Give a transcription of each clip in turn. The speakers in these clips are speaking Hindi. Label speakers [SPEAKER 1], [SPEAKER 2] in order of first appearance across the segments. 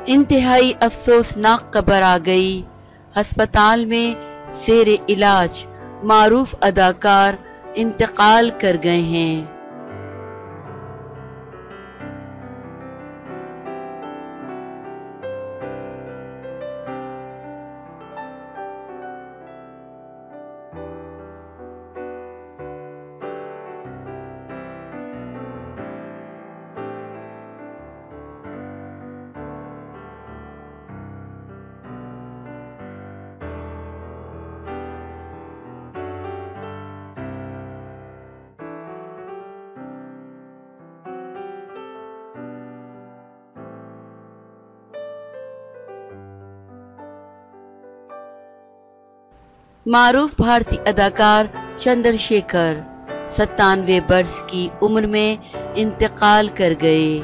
[SPEAKER 1] इंतहाई अफसोसनाक खबर आ गई। अस्पताल में ज़ेरे इलाज मारूफ अदाकार इंतकाल कर गए हैं। मारूफ भारतीय अदाकार चंद्रशेखर 97 बरस की उम्र में इंतकाल कर गए।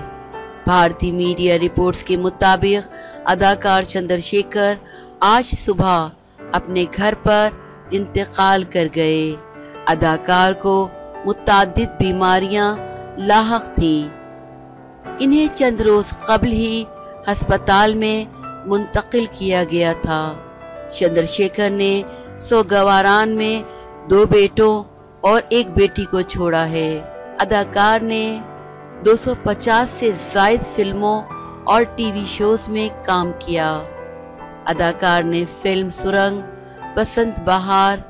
[SPEAKER 1] भारतीय मीडिया रिपोर्ट्स के मुताबिक अदाकार चंद्रशेखर आज सुबह अपने घर पर इंतकाल कर गए। अदाकार को मुताद्दिद बीमारियां लाहक थीं। इन्हें चंद रोज कबल ही अस्पताल में मुंतकिल किया गया था। चंद्रशेखर ने सोगवारान में 2 बेटों और 1 बेटी को छोड़ा है। अदाकार ने 250 से ज़ायद फिल्मों और टीवी शोज में काम किया। अदाकार ने फिल्म सुरंग, बसंत बहार,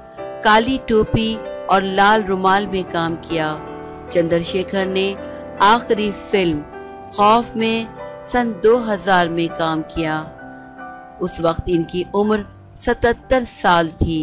[SPEAKER 1] काली टोपी और लाल रुमाल में काम किया। चंद्रशेखर ने आखिरी फिल्म खौफ में सन 2000 में काम किया। उस वक्त इनकी उम्र 77 साल थी।